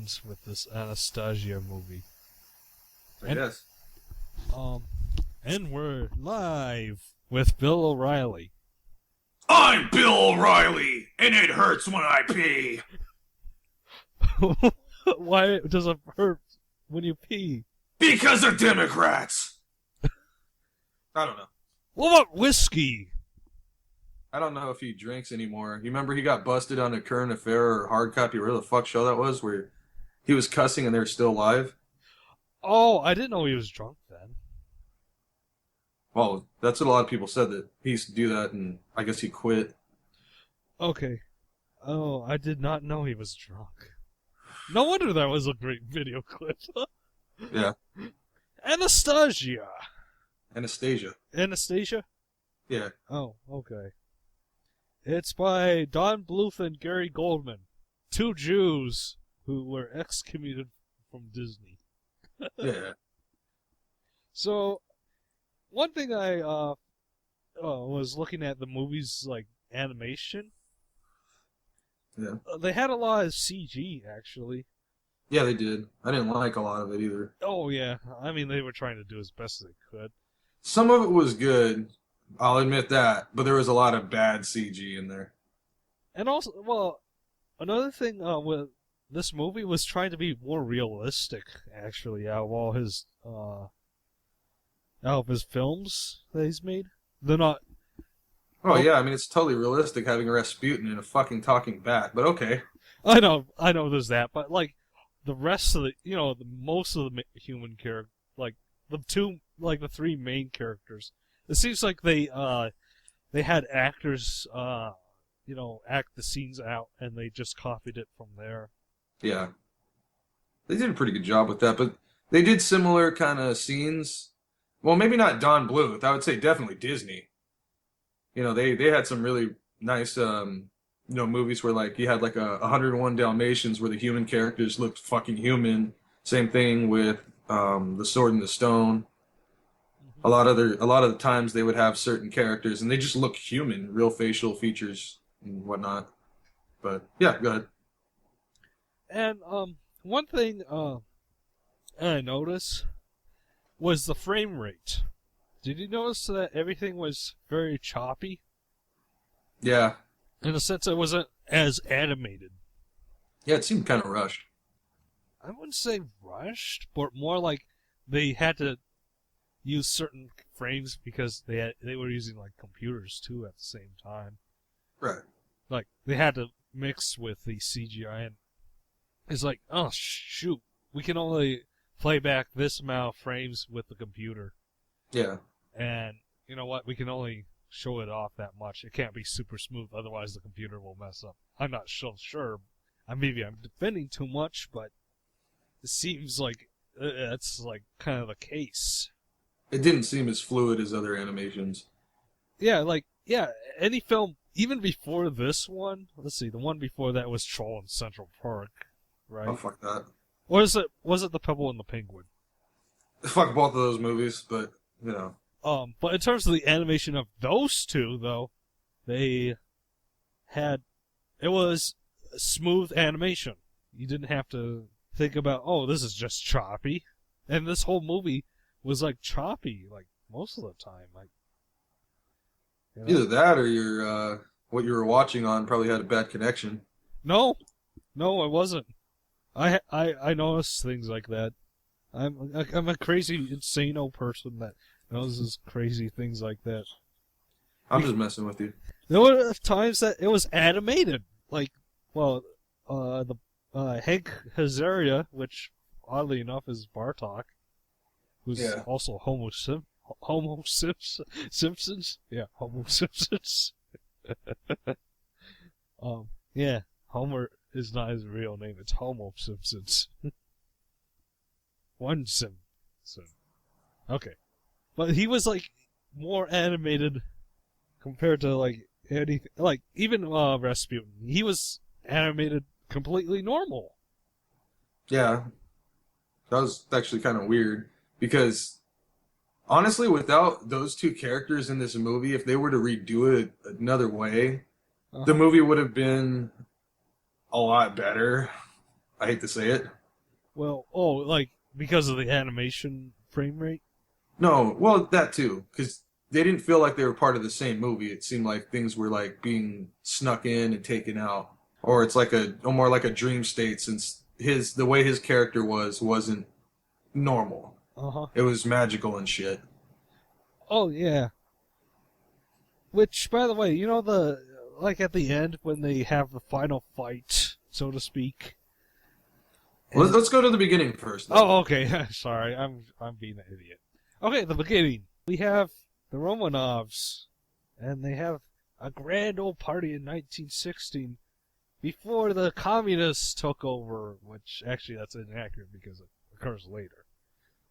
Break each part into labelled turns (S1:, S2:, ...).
S1: begins with this Anastasia movie.
S2: Yes.
S1: And we're live with Bill O'Reilly.
S2: I'm Bill O'Reilly, and it hurts when I pee.
S1: Why does it hurt when you pee?
S2: Because they're Democrats. I don't know.
S1: What about whiskey?
S2: I don't know if he drinks anymore. You remember he got busted on a Current Affair or Hard Copy, whatever the fuck show that was, where he was cussing and they were still alive?
S1: Oh, I didn't know he was drunk then.
S2: Well, that's what a lot of people said, that he used to do that, and I guess he quit.
S1: Okay. Oh, I did not know he was drunk. No wonder that was a great video clip.
S2: Yeah.
S1: Anastasia.
S2: Anastasia? Yeah.
S1: Oh, okay. It's by Don Bluth and Gary Goldman, two Jews who were excommunicated from Disney.
S2: Yeah.
S1: So, one thing I was looking at the movie's like animation.
S2: Yeah.
S1: They had a lot of CG actually.
S2: Yeah, they did. I didn't like a lot of it either.
S1: Oh yeah, I mean they were trying to do as best as they could.
S2: Some of it was good, I'll admit that, but there was a lot of bad CG in there.
S1: And also, well, another thing with this movie was trying to be more realistic. Actually, out of his films that he's made, they're not.
S2: Oh yeah, I mean it's totally realistic having Rasputin in a fucking talking bat, but okay.
S1: I know, there's that, but like the rest of most of the human character, like the three main characters, it seems like they had actors, act the scenes out, and they just copied it from there.
S2: Yeah, they did a pretty good job with that, but they did similar kind of scenes. Well, maybe not Don Bluth. I would say definitely Disney. You know, they had some really nice, movies where like you had like 101 Dalmatians where the human characters looked fucking human. Same thing with The Sword and the Stone. A lot of the times they would have certain characters and they just look human, real facial features and whatnot. But yeah, go ahead.
S1: And one thing I noticed was the frame rate. Did you notice that everything was very choppy?
S2: Yeah.
S1: In a sense, it wasn't as animated.
S2: Yeah, it seemed kind of rushed.
S1: I wouldn't say rushed, but more like they had to use certain frames because they were using like computers too at the same time.
S2: Right.
S1: Like they had to mix with the CGI, and it's like, oh shoot, we can only play back this amount of frames with the computer.
S2: Yeah.
S1: And you know what? We can only show it off that much. It can't be super smooth, otherwise the computer will mess up. I'm not so sure. Maybe I'm defending too much, but it seems like that's like kind of the case.
S2: It didn't seem as fluid as other animations.
S1: Yeah, any film, even before this one, let's see, the one before that was Troll in Central Park, right?
S2: Oh, fuck that.
S1: Or was it The Pebble and the Penguin?
S2: Fuck both of those movies, but, you know.
S1: But in terms of the animation of those two, though, it was smooth animation. You didn't have to think about, oh, this is just choppy. And this whole movie was like choppy, like most of the time. Like,
S2: Either that or your what you were watching on probably had a bad connection.
S1: No, it wasn't. I noticed things like that. I'm a crazy insano person that notices crazy things like that.
S2: I'm just messing with you.
S1: There were times that it was animated, like, well, the Hank Azaria, which oddly enough is Bartok, who's also Homo Simpsons. Yeah, Homo Simpsons. Yeah, Homer is not his real name. It's Homo Simpsons. One Simpson. Okay. But he was, like, more animated compared to, like, anything. Like, even Rasputin. He was animated completely normal.
S2: Yeah. That was actually kind of weird. Because, honestly, without those two characters in this movie, if they were to redo it another way, the movie would have been a lot better. I hate to say it.
S1: Well, like because of the animation frame rate?
S2: No, well, that too, because they didn't feel like they were part of the same movie. It seemed like things were like being snuck in and taken out, or it's like more like a dream state since the way his character wasn't normal.
S1: Uh-huh.
S2: It was magical and shit.
S1: Oh, yeah. Which, by the way, you know like at the end when they have the final fight, so to speak.
S2: Let's go to the beginning first, though.
S1: Oh, okay. Sorry, I'm being an idiot. Okay, the beginning. We have the Romanovs, and they have a grand old party in 1916 before the communists took over, which actually that's inaccurate because it occurs later.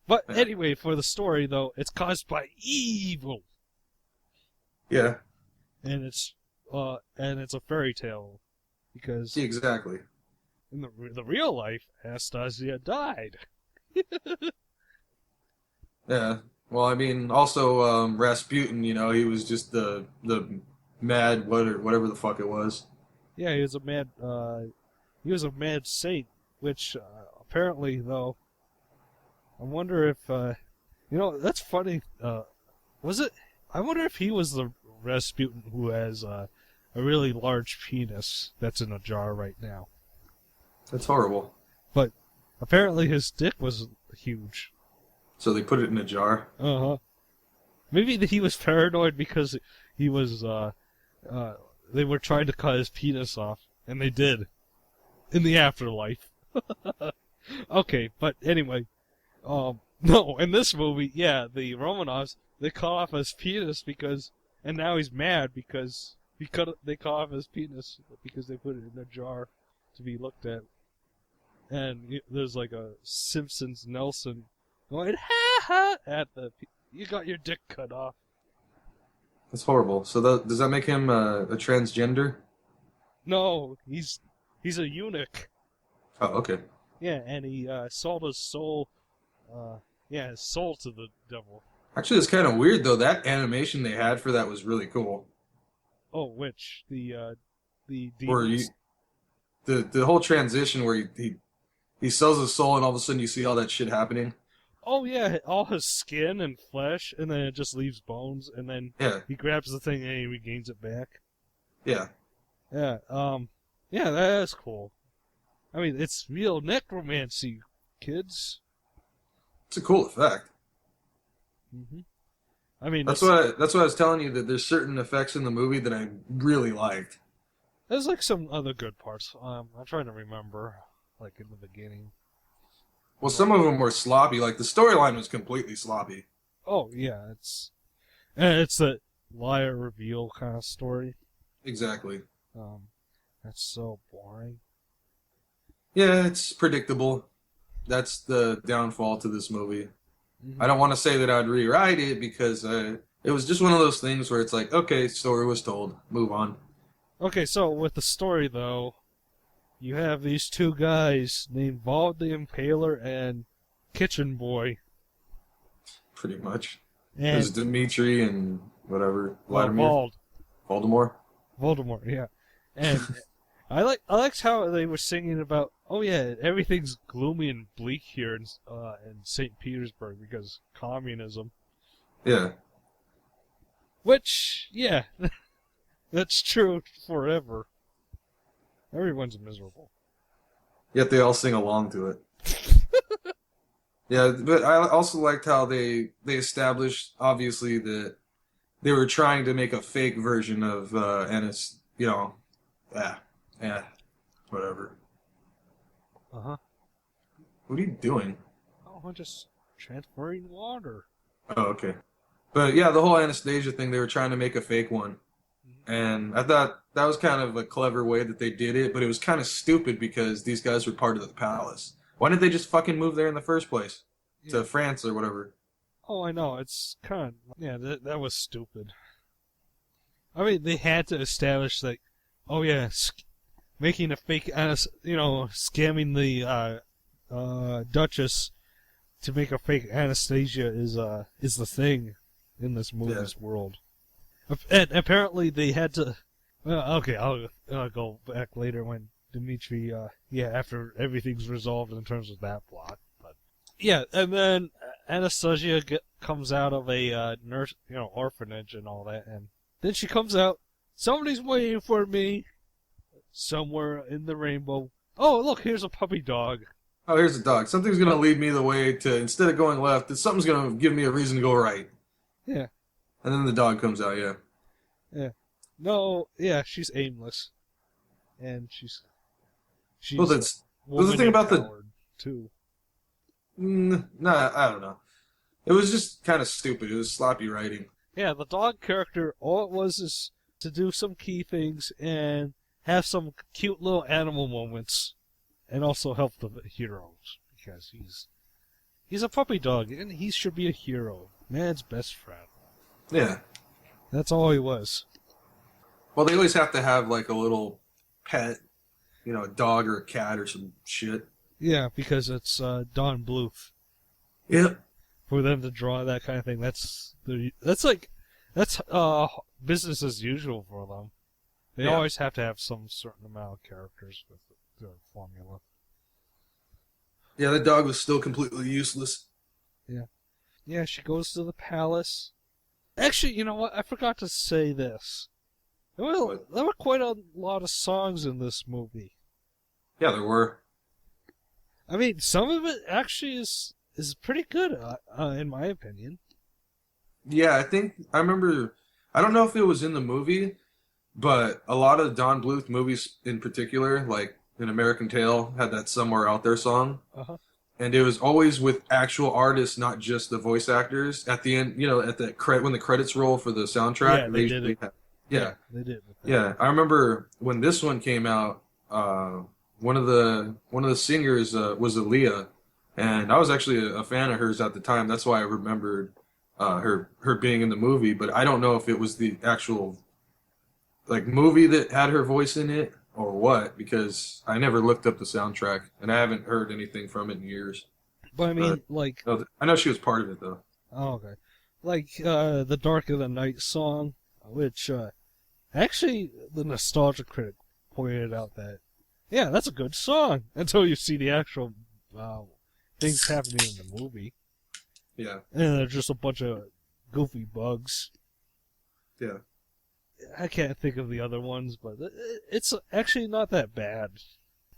S1: But
S2: Yeah.
S1: anyway, for the story though, it's caused by evil,
S2: Yeah,
S1: and it's a fairy tale because
S2: exactly.
S1: in the real life, Anastasia died.
S2: Yeah. Well, I mean, also Rasputin. He was just the mad whatever the fuck it was.
S1: Yeah, he was a mad saint, which apparently though, I wonder if that's funny. Was it? I wonder if he was the Rasputin who has a really large penis that's in a jar right now.
S2: That's horrible.
S1: But apparently his dick was huge.
S2: So they put it in a jar.
S1: Uh-huh. Maybe he was paranoid because he was, they were trying to cut his penis off, and they did. In the afterlife. Okay, but anyway, no, in this movie, yeah, the Romanovs, they cut off his penis and now he's mad because they cut off his penis because they put it in a jar to be looked at. And there's like a Simpsons Nelson going, ha ha, you got your dick cut off.
S2: That's horrible. So does that make him a transgender?
S1: No, he's a eunuch.
S2: Oh, okay.
S1: Yeah, and he sold his soul, his soul to the devil.
S2: Actually, it's kind of weird though. That animation they had for that was really cool.
S1: Oh, which the
S2: Where
S1: demons?
S2: the whole transition where he sells his soul and all of a sudden you see all that shit happening.
S1: Oh yeah, all his skin and flesh, and then it just leaves bones, and then
S2: Yeah,
S1: he grabs the thing and he regains it back.
S2: yeah.
S1: Yeah, yeah, that's cool. I mean, it's real necromancy, kids.
S2: It's a cool effect.
S1: Hmm. I mean,
S2: That's what I was telling you, that there's certain effects in the movie that I really liked.
S1: there's like some other good parts. I'm trying to remember, like in the beginning.
S2: Well, some of them were sloppy. Like the storyline was completely sloppy.
S1: Oh yeah, it's a liar reveal kind of story.
S2: Exactly.
S1: That's so boring.
S2: Yeah, it's predictable. That's the downfall to this movie.
S1: Mm-hmm.
S2: I don't want to say that I'd rewrite it because it was just one of those things where it's like, okay, story was told, move on.
S1: Okay, so with the story though, you have these two guys named Bald the Impaler and Kitchen Boy.
S2: Pretty much.
S1: And
S2: There's Dimitri and whatever, Vladimir,
S1: Bald.
S2: Voldemort.
S1: Yeah. And I liked how they were singing about, oh yeah, everything's gloomy and bleak here in St. Petersburg because communism.
S2: Yeah.
S1: Which, yeah, that's true forever. Everyone's miserable.
S2: Yet they all sing along to it. Yeah, but I also liked how they established, obviously, that they were trying to make a fake version of Ennis, whatever.
S1: Uh-huh.
S2: What are you doing?
S1: Oh, I'm just transferring water.
S2: Oh, okay. But yeah, the whole Anastasia thing, they were trying to make a fake one. And I thought that was kind of a clever way that they did it, but it was kind of stupid because these guys were part of the palace. Why didn't they just fucking move there in the first place?
S1: Yeah.
S2: To France or whatever.
S1: Oh, I know. It's kind of... Yeah, that was stupid. I mean, they had to establish, like, oh yeah, making a fake... scamming the Duchess to make a fake Anastasia is the thing in this movie's world. And apparently they had to... okay, I'll go back later when Dimitri, after everything's resolved in terms of that plot. But yeah, and then Anastasia comes out of a nurse, orphanage and all that, and then she comes out. Somebody's waiting for me somewhere in the rainbow. Oh, look, here's a puppy dog.
S2: Oh, here's a dog. Something's gonna lead me the way to instead of going left, something's gonna give me a reason to go right.
S1: Yeah,
S2: And then the dog comes out. Yeah.
S1: yeah. No, yeah, she's aimless, and she's
S2: Well, that's the thing about the.
S1: too.
S2: Nah, I don't know. It was just kind of stupid. It was sloppy writing.
S1: Yeah, the dog character, all it was is to do some key things and have some cute little animal moments, and also help the heroes because he's a puppy dog and he should be a hero, man's best friend.
S2: Yeah.
S1: That's all he was.
S2: Well, they always have to have like a little pet, a dog or a cat or some shit.
S1: Yeah, because it's Don Bluth.
S2: Yep.
S1: For them to draw that kind of thing, that's business as usual for them. They always have to have some certain amount of characters with the formula.
S2: Yeah, the dog was still completely useless.
S1: Yeah. Yeah, she goes to the palace. Actually, you know what? I forgot to say this. There were quite a lot of songs in this movie.
S2: Yeah, there were.
S1: I mean, some of it actually is pretty good, in my opinion.
S2: Yeah, I remember. I don't know if it was in the movie, but a lot of Don Bluth movies in particular, like An American Tail, had that Somewhere Out There song.
S1: Uh-huh.
S2: And it was always with actual artists, not just the voice actors. At the end, at the when the credits roll for the soundtrack,
S1: Yeah, they did it.
S2: Yeah,
S1: they did.
S2: Yeah, I remember when this one came out. One of the singers was Aaliyah, and I was actually a fan of hers at the time. That's why I remembered her being in the movie. But I don't know if it was the actual movie that had her voice in it or what, because I never looked up the soundtrack and I haven't heard anything from it in years.
S1: But I mean,
S2: I know she was part of it though.
S1: Oh, okay. The Dark of the Night song, which actually the Nostalgia Critic pointed out that, yeah, that's a good song until you see the actual things happening in the movie.
S2: Yeah.
S1: And they're just a bunch of goofy bugs.
S2: Yeah.
S1: I can't think of the other ones, but it's actually not that bad.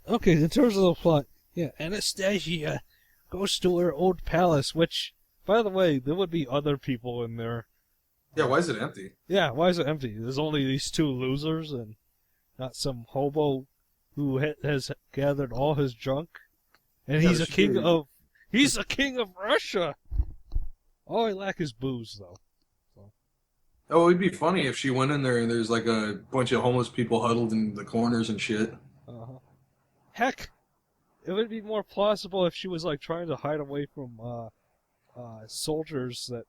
S1: Okay, in terms of the plot, yeah, Anastasia goes to her old palace, which, by the way, there would be other people in there.
S2: Yeah, why is it empty?
S1: Yeah, why is it empty? There's only these two losers and not some hobo who has gathered all his junk. And he's a king of Russia! All I lack is booze, though.
S2: Oh, it'd be funny if she went in there and there's a bunch of homeless people huddled in the corners and shit.
S1: Uh-huh. Heck, it would be more plausible if she was trying to hide away from soldiers that,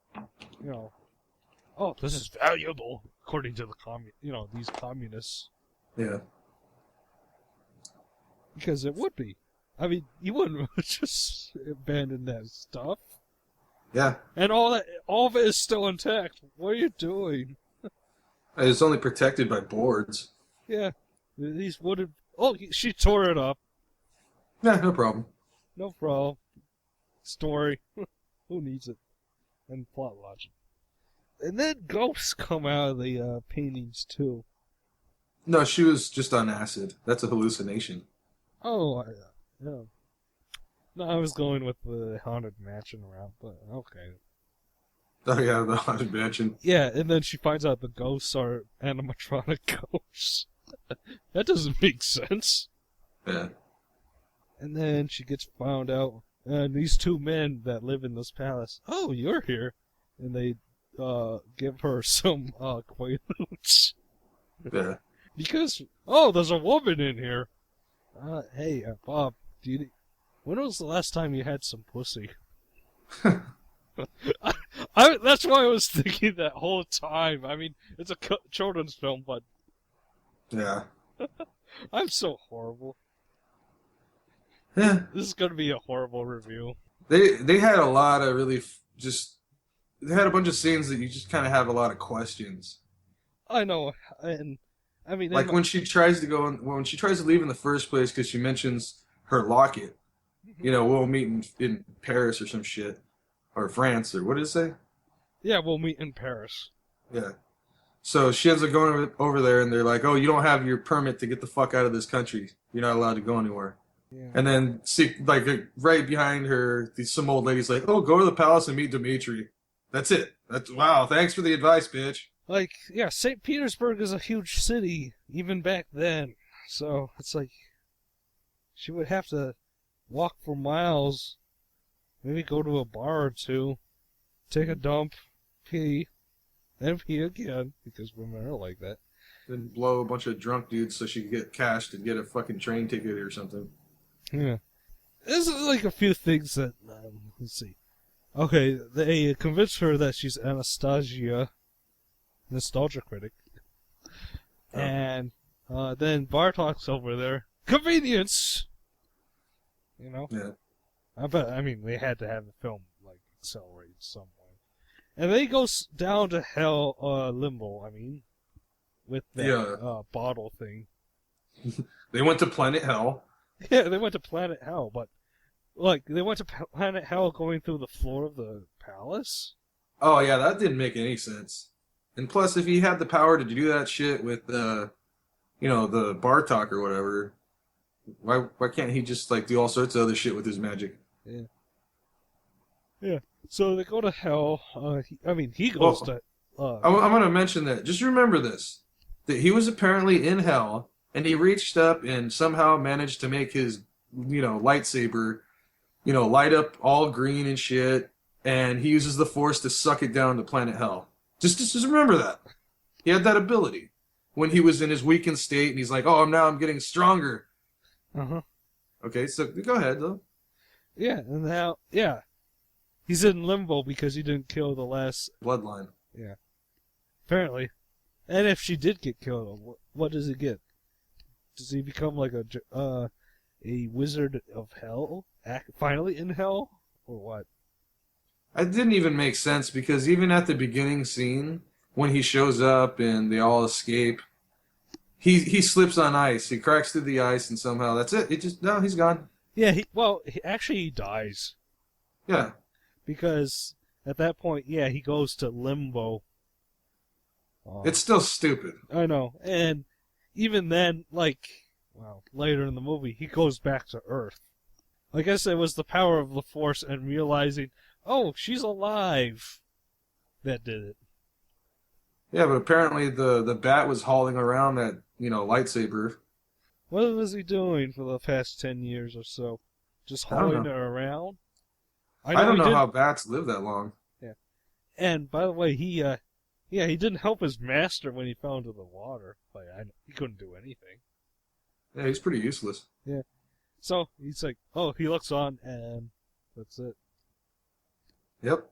S1: oh, this is valuable according to the these communists.
S2: Yeah.
S1: Because it would be. I mean, you wouldn't just abandon that stuff.
S2: Yeah.
S1: And all of it is still intact. What are you doing?
S2: It's only protected by boards.
S1: Yeah. These wooden... Oh, she tore it up.
S2: Yeah, no problem.
S1: No problem. Story. Who needs it? And plot logic. And then ghosts come out of the paintings, too.
S2: No, she was just on acid. That's a hallucination.
S1: Oh, yeah. No, I was going with the Haunted Mansion route, but okay.
S2: Oh, yeah, the Haunted Mansion.
S1: Yeah, and then she finds out the ghosts are animatronic ghosts. That doesn't make sense.
S2: Yeah.
S1: And then she gets found out, and these two men that live in this palace, oh, you're here. And they give her some quaaludes.
S2: Yeah.
S1: Because, oh, there's a woman in here. Hey, Bob, when was the last time you had some pussy? That's what I was thinking that whole time. I mean, it's a children's film, but...
S2: Yeah.
S1: I'm so horrible.
S2: Yeah.
S1: This is going to be a horrible review.
S2: They had a lot of really they had a bunch of scenes that you just kind of have a lot of questions.
S1: I know, and I mean,
S2: Like when she tries to when she tries to leave in the first place because she mentions her locket. We'll meet in Paris or some shit, or France, or what did it say?
S1: yeah, we'll meet in Paris.
S2: Yeah. So she ends up going over there, and they're like, "Oh, you don't have your permit to get the fuck out of this country. You're not allowed to go anywhere."
S1: Yeah.
S2: And then, see, like right behind her, some old lady's like, "Oh, go to the palace and meet Dimitri." That's it. That's wow. Thanks for the advice, bitch.
S1: Like, yeah, St. Petersburg is a huge city, even back then. So it's like she would have to walk for miles, maybe go to a bar or two, take a dump, pee, then pee again, because women are like that.
S2: Then blow a bunch of drunk dudes so she could get cash to get a fucking train ticket or something.
S1: Yeah. There's like a few things that, let's see. Okay, they convince her that she's Anastasia, nostalgia critic.
S2: Oh.
S1: And then Bartok's over there. Convenience!
S2: Yeah.
S1: I mean, they had to have the film, like, accelerate some way. And then he goes down to hell, limbo, with that bottle thing.
S2: They went to Planet Hell.
S1: Yeah, they went to Planet Hell, but, like, they went to Planet Hell going through the floor of the palace?
S2: Oh yeah, that didn't make any sense. And plus, if he had the power to do that shit with the Bartok or whatever, why can't he just like do all sorts of other shit with his magic?
S1: Yeah. Yeah. So they go to hell. He goes to.
S2: I'm gonna mention that. Just remember this: that he was apparently in hell, and he reached up and somehow managed to make his, lightsaber, light up all green and shit, and he uses the Force to suck it down to planet Hell. Just remember that. He had that ability when he was in his weakened state, and he's like, "Oh, I'm getting stronger."
S1: Uh-huh.
S2: Okay, so go ahead, though.
S1: Yeah, and now, yeah. He's in limbo because he didn't kill the last...
S2: Bloodline.
S1: Yeah. Apparently. And if she did get killed, what does he get? Does he become like a wizard of hell? Finally in hell? Or what?
S2: It didn't even make sense because even at the beginning scene, when he shows up and they all escape, he slips on ice. He cracks through the ice and somehow that's it. He's gone.
S1: Yeah, he dies.
S2: Yeah.
S1: Because at that point, yeah, he goes to limbo.
S2: It's still stupid.
S1: I know. And even then, later in the movie, he goes back to Earth. I guess it was the power of the Force and realizing, oh, she's alive, that did it.
S2: Yeah, but apparently the bat was hauling around that, lightsaber.
S1: What was he doing for the past 10 years or so? Just hauling it around?
S2: I don't know how bats live that long.
S1: Yeah. And, by the way, he didn't help his master when he fell into the water. He couldn't do anything.
S2: Yeah, he's pretty useless.
S1: Yeah. So, he's like, oh, he looks on, and that's it.
S2: Yep.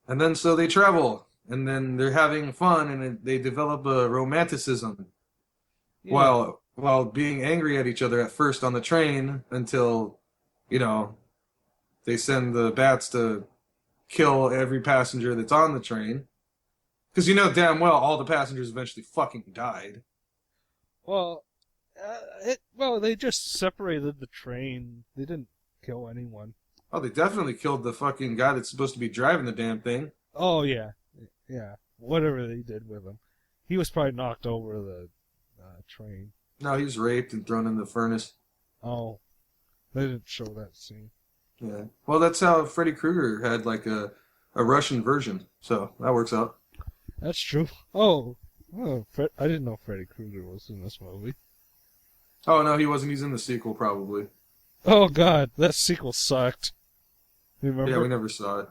S2: And then so they travel, and then they're having fun, and they develop a romanticism while being angry at each other at first on the train until, they send the bats to kill every passenger that's on the train. Because damn well all the passengers eventually fucking died.
S1: Well, they just separated the train. They didn't kill anyone.
S2: Oh, they definitely killed the fucking guy that's supposed to be driving the damn thing.
S1: Oh, yeah. Yeah. Whatever they did with him. He was probably knocked over the train.
S2: No, he was raped and thrown in the furnace.
S1: Oh. They didn't show that scene.
S2: Yeah. Well, that's how Freddy Krueger had like a Russian version. So that works out.
S1: That's true. Oh, I didn't know Freddy Krueger was in this movie.
S2: Oh, no, he wasn't. He's in the sequel, probably.
S1: Oh, God. That sequel sucked. You remember?
S2: Yeah, we never saw it.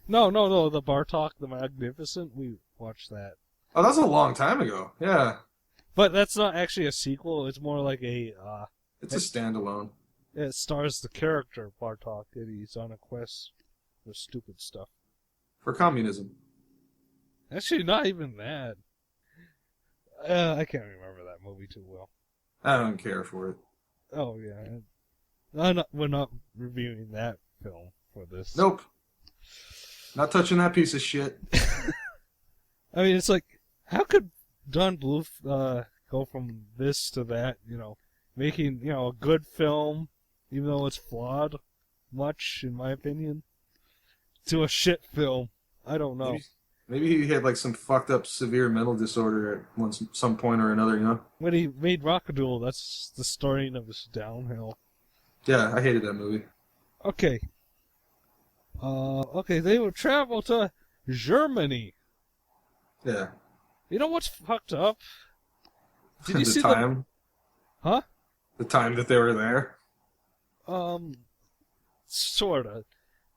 S1: No. The Bartok the Magnificent. We watched that.
S2: Oh, that's a long time ago. Yeah.
S1: But that's not actually a sequel. It's more like a...
S2: it's a standalone.
S1: It stars the character Bartok, and he's on a quest for stupid stuff.
S2: For communism.
S1: Actually, not even that. I can't remember that movie too well.
S2: I don't care for it.
S1: Oh, yeah. We're not reviewing that film for this.
S2: Nope. Not touching that piece of shit.
S1: I mean, it's like, how could Don Bluth go from this to that, making, a good film, even though it's flawed, much, in my opinion, to a shit film. I don't know.
S2: Maybe he had like some fucked up severe mental disorder at some point or another, you know?
S1: When he made Rockadoodle, that's the starting of his downhill.
S2: Yeah, I hated that movie.
S1: Okay. Okay, they would travel to Germany.
S2: Yeah.
S1: You know what's fucked up? Did you
S2: The
S1: see
S2: time?
S1: Huh?
S2: The time that they were there?
S1: Sorta.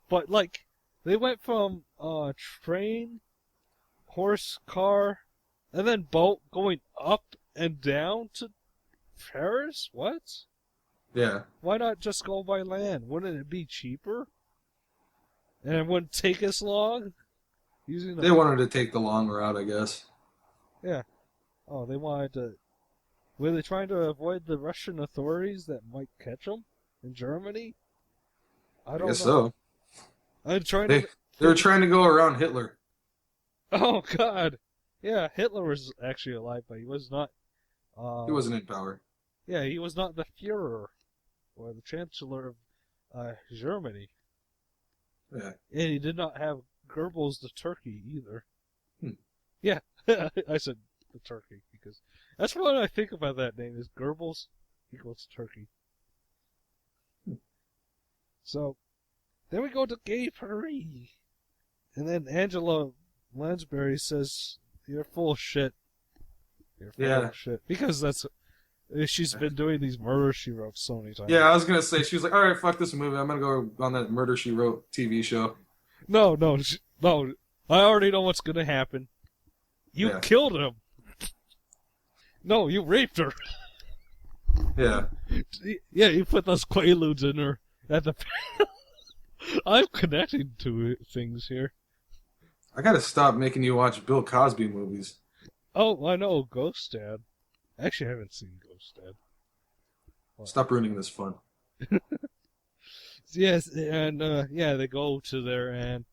S1: But, like, they went from, train, horse, car, and then boat going up and down to Paris? What?
S2: Yeah.
S1: Why not just go by land? Wouldn't it be cheaper? And it wouldn't take as long?
S2: They wanted to take the long route, I guess.
S1: Yeah. Oh, they wanted to... Were they trying to avoid the Russian authorities that might catch them in Germany? I don't
S2: guess
S1: know.
S2: so.
S1: I'm trying
S2: They were trying to go around Hitler.
S1: Oh, God. Yeah, Hitler was actually alive, but he was not...
S2: He wasn't in power.
S1: Yeah, he was not the Führer, or the Chancellor of Germany.
S2: Yeah.
S1: And he did not have Goebbels the turkey, either. Yeah, I said the turkey, because that's what I think about that name, is Goebbels equals turkey. So, then we go to Gay Paris. And then Angela Lansbury says, "You're full of shit." You're full of shit. Because she's been doing these Murder, She Wrote so many times.
S2: Yeah, I was going to say, she was like, alright, fuck this movie. I'm going to go on that Murder, She Wrote TV show.
S1: No. I already know what's going to happen. You killed him. No, you raped her.
S2: Yeah.
S1: Yeah, you put those quaaludes in her at the... I'm connecting to things here.
S2: I gotta stop making you watch Bill Cosby movies.
S1: Oh, I know, Ghost Dad. Actually, I haven't seen Ghost Dad. What?
S2: Stop ruining this fun.
S1: Yes, and, they go to there and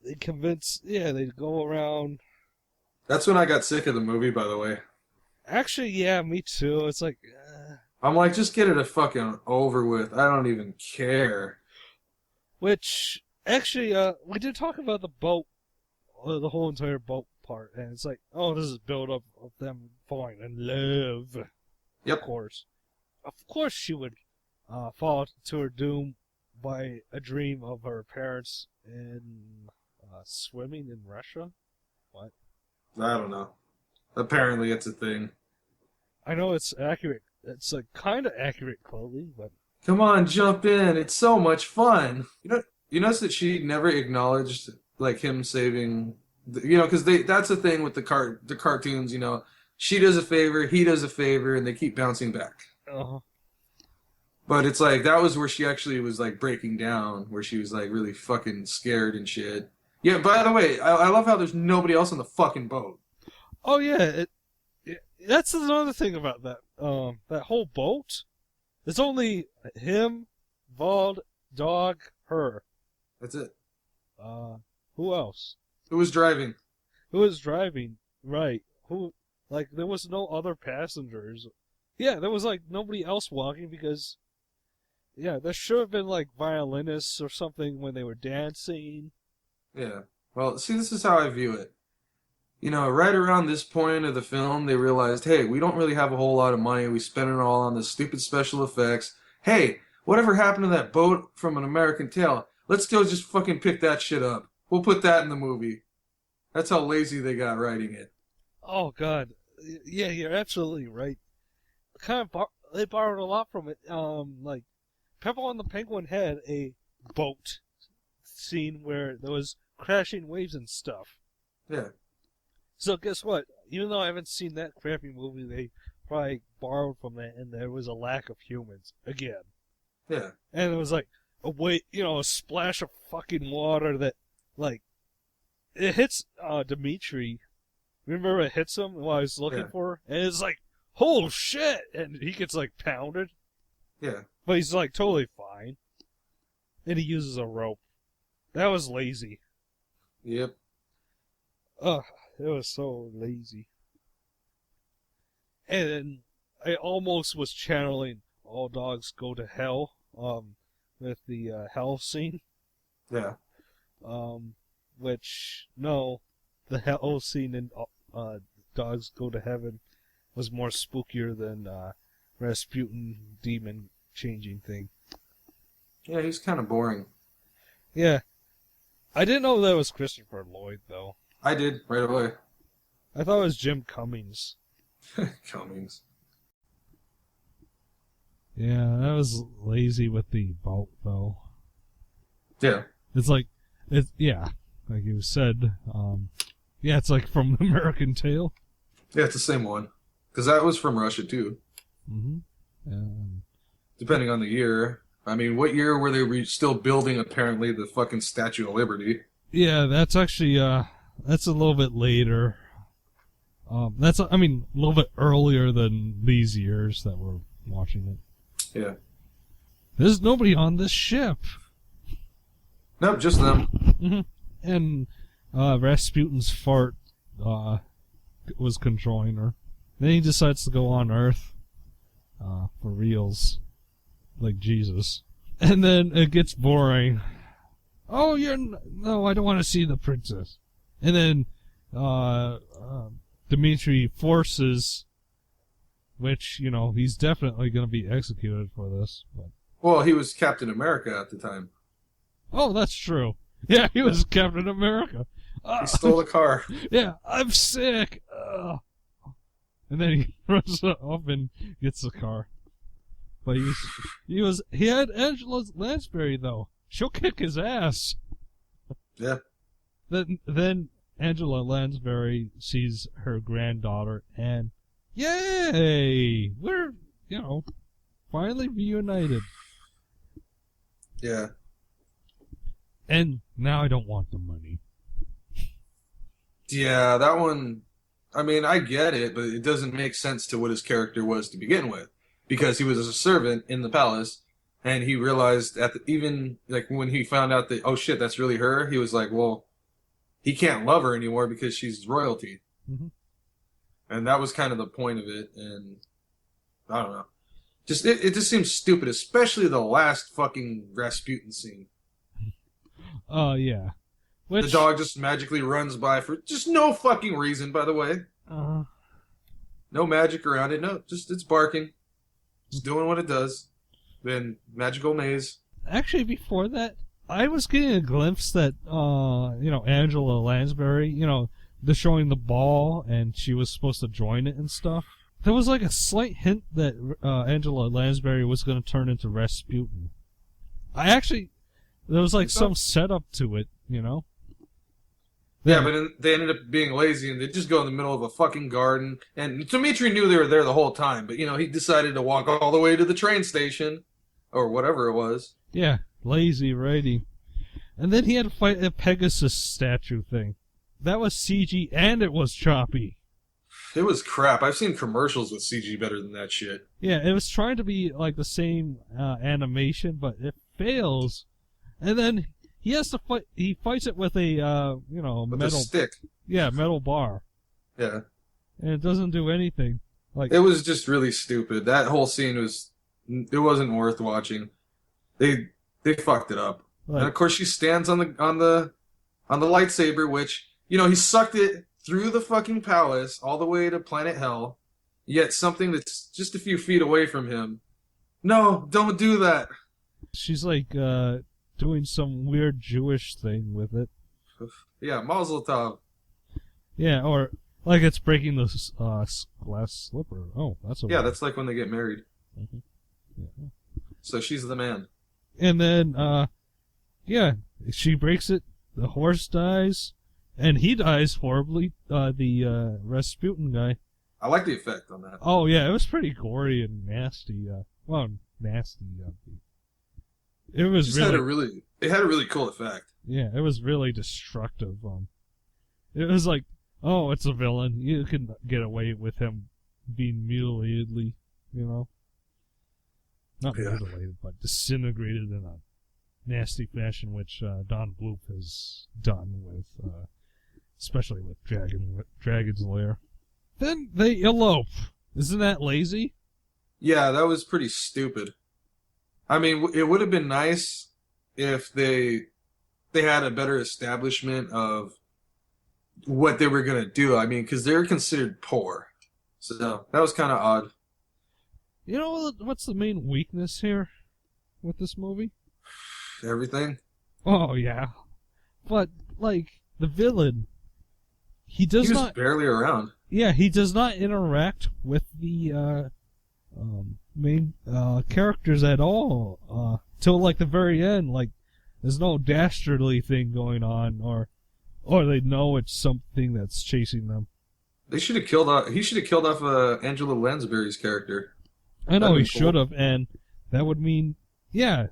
S1: they they go around.
S2: That's when I got sick of the movie, by the way.
S1: Actually, yeah, me too. It's like...
S2: I'm like, just get it a fucking over with. I don't even care.
S1: Which, actually, we did talk about the boat, the whole entire boat part, and it's like, oh, this is build up of them falling in love.
S2: Yep.
S1: Of course she would fall to her doom by a dream of her parents in swimming in Russia. What?
S2: I don't know. Apparently it's a thing.
S1: I know it's accurate. It's like kind of accurate clothing, but...
S2: Come on, jump in. It's so much fun. You notice that she never acknowledged like him saving, because that's the thing with the cartoons. She does a favor, he does a favor, and they keep bouncing back.
S1: Uh-huh.
S2: But it's like that was where she actually was like breaking down, where she was like really fucking scared and shit. Yeah. By the way, I love how there's nobody else on the fucking boat.
S1: Oh yeah, that's another thing about that. That whole boat. It's only him, Vald, dog, her.
S2: That's it.
S1: Who else?
S2: Who was driving?
S1: Who was driving? Right. There was no other passengers. Yeah, there was, nobody else walking because, yeah, there should have been, violinists or something when they were dancing.
S2: Yeah. Well, see, this is how I view it. Right around this point of the film, they realized, hey, we don't really have a whole lot of money. We spent it all on the stupid special effects. Hey, whatever happened to that boat from An American Tail? Let's go just fucking pick that shit up. We'll put that in the movie. That's how lazy they got writing it.
S1: Oh, God. Yeah, you're absolutely right. They borrowed a lot from it. Pepper on the Penguin had a boat scene where there was crashing waves and stuff.
S2: Yeah.
S1: So guess what? Even though I haven't seen that crappy movie, they probably borrowed from that, and there was a lack of humans again.
S2: Yeah.
S1: And it was a splash of fucking water that, it hits Dimitri. Remember it hits him while he's looking for her? And it's like, oh shit! And he gets, pounded.
S2: Yeah.
S1: But he's, totally fine. And he uses a rope. That was lazy.
S2: Yep.
S1: Ugh. It was so lazy. And I almost was channeling All Dogs Go to Hell, with the hell scene.
S2: Yeah.
S1: Which, no, the hell scene in Dogs Go to Heaven was more spookier than Rasputin demon changing thing.
S2: Yeah, he's kind of boring.
S1: Yeah. I didn't know that was Christopher Lloyd, though.
S2: I did, right away.
S1: I thought it was Jim Cummings.
S2: Cummings.
S1: Yeah, that was lazy with the boat, though.
S2: Yeah.
S1: It's like, like you said, yeah, it's like from American Tail.
S2: Yeah, it's the same one. Because that was from Russia, too.
S1: Mm-hmm.
S2: Depending on the year. I mean, what year were they still building, apparently, the fucking Statue of Liberty?
S1: Yeah, that's actually, that's a little bit later. A little bit earlier than these years that we're watching it.
S2: Yeah.
S1: There's nobody on this ship.
S2: Nope, just them.
S1: Mm-hmm. And Rasputin's fart was controlling her. Then he decides to go on Earth for reals, like Jesus. And then it gets boring. Oh, no, I don't want to see the princess. And then Dmitri forces, which, he's definitely going to be executed for this. But...
S2: Well, he was Captain America at the time.
S1: Oh, that's true. Yeah, he was Captain America.
S2: He stole a car.
S1: Yeah, I'm sick. And then he runs up and gets the car. But he had Angela Lansbury, though. She'll kick his ass.
S2: Yeah.
S1: Then Angela Lansbury sees her granddaughter, and yay! We're, finally reunited.
S2: Yeah.
S1: And now I don't want the money.
S2: Yeah, that one, I mean, I get it, but it doesn't make sense to what his character was to begin with. Because he was a servant in the palace, and he realized even when he found out that, oh shit, that's really her, he was like, well, he can't love her anymore because she's royalty.
S1: Mm-hmm.
S2: And that was kind of the point of it, and I don't know. It just seems stupid, especially the last fucking Rasputin scene.
S1: Oh, yeah.
S2: The dog just magically runs by for just no fucking reason, by the way. No magic around it. No, just it's barking. It's doing what it does. Then magical maze.
S1: Actually, before that, I was getting a glimpse that, Angela Lansbury, they're showing the ball and she was supposed to join it and stuff. There was like a slight hint that Angela Lansbury was going to turn into Rasputin. There was like some setup to it,
S2: Yeah, but they ended up being lazy and they just go in the middle of a fucking garden. And Dmitri knew they were there the whole time, but he decided to walk all the way to the train station or whatever it was.
S1: Yeah, lazy, righty. And then he had to fight a Pegasus statue thing. That was CG and it was choppy.
S2: It was crap. I've seen commercials with CG better than that shit.
S1: Yeah, it was trying to be like the same animation, but it fails. And then he has to fight. He fights it with a
S2: With
S1: metal
S2: a stick.
S1: Yeah, metal bar.
S2: Yeah. And
S1: it doesn't do anything.
S2: It was just really stupid. That whole scene wasn't worth watching. They fucked it up. And of course she stands on the lightsaber, which he sucked it through the fucking palace all the way to planet Hell. Yet something that's just a few feet away from him. No, don't do that. She's
S1: doing some weird Jewish thing with it.
S2: Yeah, Mazel Tov.
S1: Yeah, or it's breaking the glass slipper. Oh, that's
S2: that's like when they get married.
S1: Mm-hmm. Yeah.
S2: So she's the man.
S1: And then, she breaks it. The horse dies, and he dies horribly. The Rasputin guy.
S2: I like the effect on that.
S1: Oh yeah, it was pretty gory and nasty. Nasty. It was
S2: it had a really cool effect.
S1: Yeah, it was really destructive. It was like, oh, it's a villain. You can get away with him being mutilatedly, not mutilated, but disintegrated in a nasty fashion, which Don Bluth has done with, especially with Dragon's Lair. Then they elope. Isn't that lazy?
S2: Yeah, that was pretty stupid. I mean, it would have been nice if they had a better establishment of what they were gonna do. I mean, because they're considered poor, so that was kind of odd.
S1: You know what's the main weakness here with this movie?
S2: Everything.
S1: Oh yeah, but like the villain, he
S2: He
S1: does
S2: was
S1: not.
S2: barely around.
S1: Yeah, he does not interact with the main characters at all till like the very end. Like, there's no dastardly thing going on, or they know it's something that's chasing them.
S2: They should have killed off. He should have killed off Angela Lansbury's character.
S1: I know
S2: That'd
S1: he
S2: be cool.
S1: should have, and that would mean, yeah,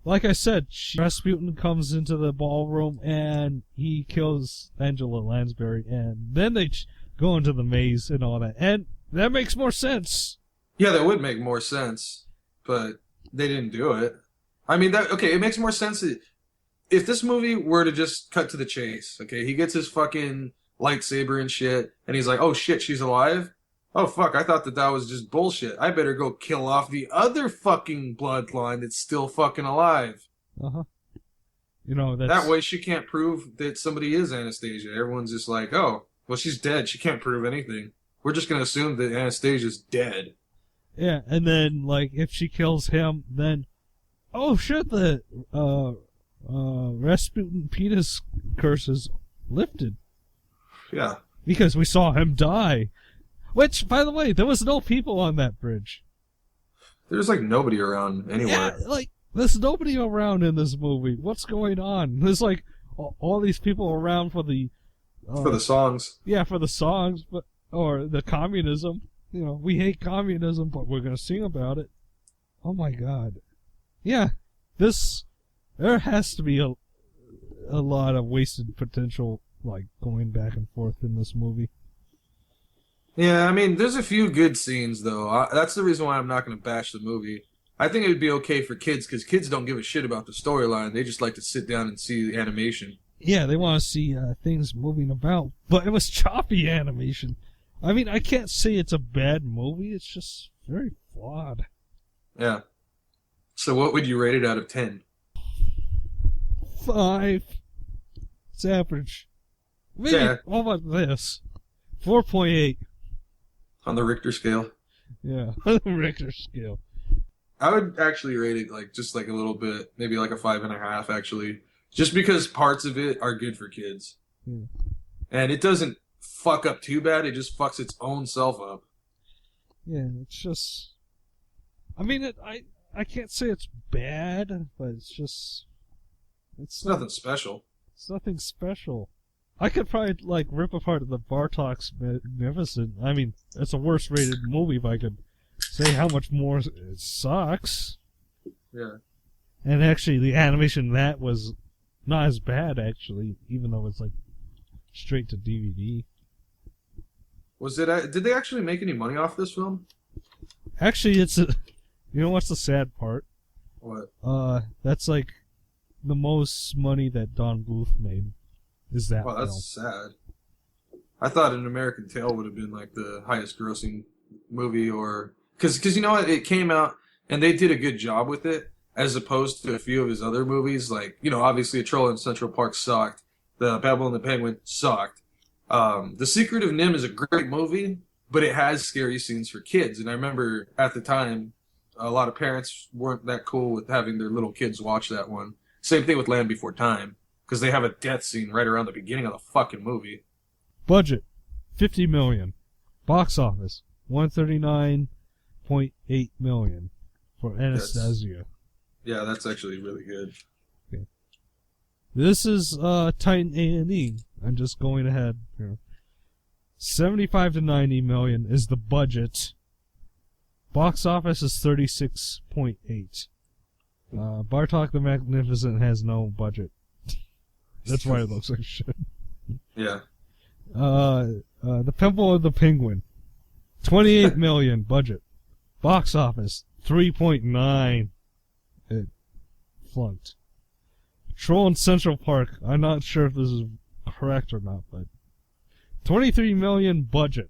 S1: like I said, Rasputin comes into the ballroom and he kills Angela Lansbury, and then they go into the maze and all that, and that makes more sense.
S2: Yeah, that would make more sense, but they didn't do it. I mean, that okay. It makes more sense if this movie were to just cut to the chase. Okay, he gets his fucking lightsaber and shit, and he's like, "Oh shit, she's alive." Oh fuck, I thought that was just bullshit. I better go kill off the other fucking bloodline that's still fucking alive.
S1: Uh-huh. You know,
S2: That way she can't prove that somebody is Anastasia. Everyone's just like, oh, well, she's dead. She can't prove anything. We're just going to assume that Anastasia's dead.
S1: Yeah, and then, like, if she kills him, then, oh shit, the Rasputin penis curse is lifted.
S2: Yeah.
S1: Because we saw him die. Which, by the way, there was no people on that bridge.
S2: There's like nobody around anywhere.
S1: Yeah, like, there's nobody around in this movie. What's going on? There's like all these people around for the
S2: songs.
S1: Yeah, for the songs, but or the communism. You know, we hate communism, but we're gonna sing about it. Oh my god. Yeah, there has to be a lot of wasted potential, like going back and forth in this movie.
S2: Yeah, I mean, there's a few good scenes though. That's the reason why I'm not going to bash the movie. I think it would be okay for kids because kids don't give a shit about the storyline. They just like to sit down and see the animation.
S1: Yeah, they want to see things moving about, but it was choppy animation. I mean, I can't say it's a bad movie. It's just very flawed.
S2: Yeah. So what would you rate it out of 10?
S1: 5. It's average. Maybe.
S2: Yeah.
S1: How about this? 4.8.
S2: On the Richter scale?
S1: Yeah, on the Richter scale.
S2: I would actually rate it like just like a little bit, maybe like a 5.5 actually. Just because parts of it are good for kids.
S1: Yeah.
S2: And it doesn't fuck up too bad, it just fucks its own self up.
S1: Yeah, it's just... I mean, I can't say it's bad, but it's just...
S2: It's nothing special.
S1: It's nothing special. I could probably, like, rip apart the Bartok's Magnificent. I mean, it's a worse rated movie if I could say how much more it sucks.
S2: Yeah.
S1: And actually, the animation in that was not as bad, actually, even though it's, like, straight to DVD.
S2: Was it? Did they actually make any money off this film?
S1: Actually, it's a... You know what's the sad part?
S2: What?
S1: That's, like, the most money that Don Bluth made. Is that
S2: Wow, that's sad. I thought An American Tail would have been like the highest grossing movie, or because you know what, it came out and they did a good job with it as opposed to a few of his other movies. Like, you know, obviously A Troll in Central Park sucked. The Babylon the Penguin sucked. The Secret of Nim is a great movie, but it has scary scenes for kids. And I remember at the time, a lot of parents weren't that cool with having their little kids watch that one. Same thing with Land Before Time. Because they have a death scene right around the beginning of the fucking movie.
S1: Budget, $50 million. Box office, $139.8 million for Anastasia.
S2: Yeah, that's actually really good.
S1: Okay. This is Titan A&E. I'm just going ahead here. 75 to 90 million is the budget. Box office is 36.8. Bartok the Magnificent has no budget. That's why it looks like shit.
S2: Yeah.
S1: The Temple of the Penguin. 28 million budget. Box office 3.9. It flunked. Troll in Central Park. I'm not sure if this is correct or not, but 23 million budget.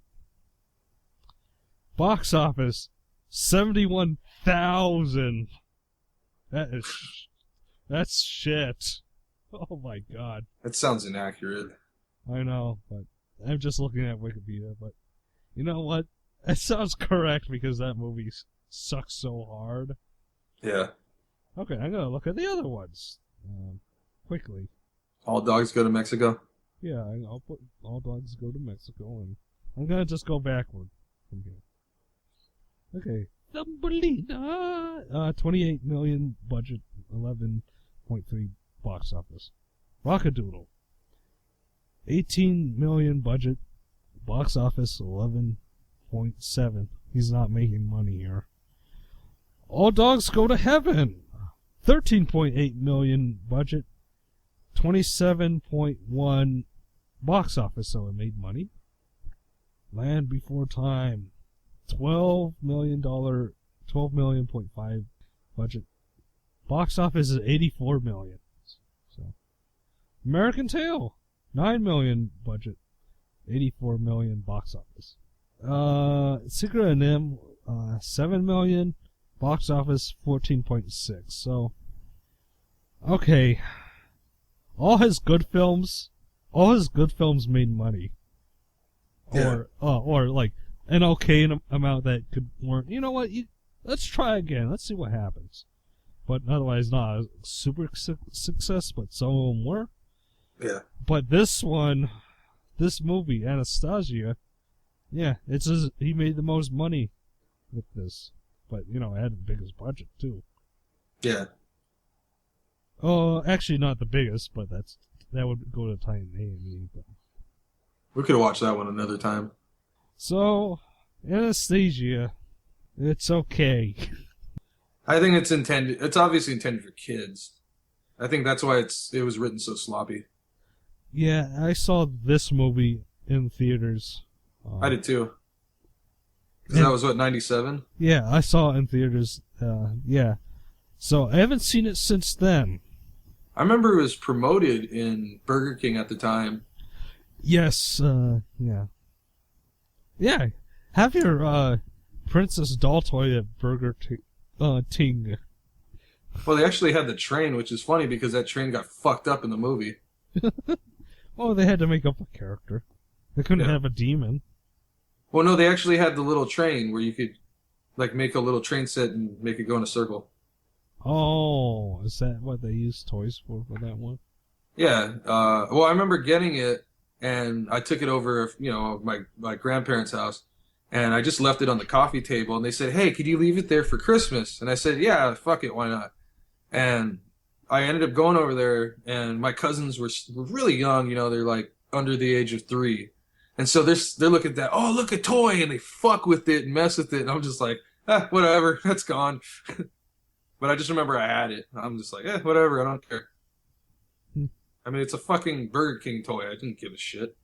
S1: Box office, 71,000. That's shit. Oh my god.
S2: That sounds inaccurate.
S1: I know, but I'm just looking at Wikipedia, but you know what? It sounds correct because that movie sucks so hard.
S2: Yeah.
S1: Okay, I'm gonna look at the other ones quickly.
S2: All dogs go to Mexico.
S1: Yeah, I'll put All Dogs Go to Mexico, and I'm gonna just go backward from here. Okay, Thumbelina, 28 million budget, 11.3 box office. Rockadoodle, 18 million budget, box office 11.7. He's not making money here. All Dogs Go to Heaven, 13.8 million budget, 27.1 box office, so it made money. Land Before Time, $12 million, 12.5 budget. Box office is 84 million. So, American Tail, 9 million budget, 84 million box office. Secret of Nim, 7 million, box office 14.6. So, okay, all his good films made money.
S2: Yeah.
S1: Or like an okay amount that could warrant. You know what? Let's try again. Let's see what happens. But otherwise, not a super success. But some of them were.
S2: Yeah.
S1: But this movie, Anastasia, yeah, he made the most money with this. But it had the biggest budget too.
S2: Yeah.
S1: Oh, actually, not the biggest, but that would go to Titan A&E. But
S2: We could have watched that one another time.
S1: so, Anastasia, it's okay.
S2: I think it's obviously intended for kids. I think that's why it was written so sloppy.
S1: Yeah, I saw this movie in theaters.
S2: I did too. Because that was, 97?
S1: Yeah, I saw it in theaters. Yeah. So, I haven't seen it since then.
S2: I remember it was promoted in Burger King at the time.
S1: Yes, yeah. Yeah, have your Princess Doll toy at Burger Ting.
S2: Well, they actually had the train, which is funny because that train got fucked up in the movie.
S1: Oh, they had to make up a character. They couldn't have a demon.
S2: Well, no, they actually had the little train where you could, make a little train set and make it go in a circle.
S1: Oh, is that what they used toys for that one?
S2: Yeah. Well, I remember getting it, and I took it over, my grandparents' house, and I just left it on the coffee table, and they said, "Hey, could you leave it there for Christmas?" And I said, "Yeah, fuck it, why not?" And I ended up going over there, and my cousins were really young, they're under the age of 3. And so they're looking at that, oh, look, a toy, and they fuck with it and mess with it, and I'm just like, whatever, that's gone. But I just remember I had it. I'm just like, whatever, I don't care. I mean, it's a fucking Burger King toy. I didn't give a shit.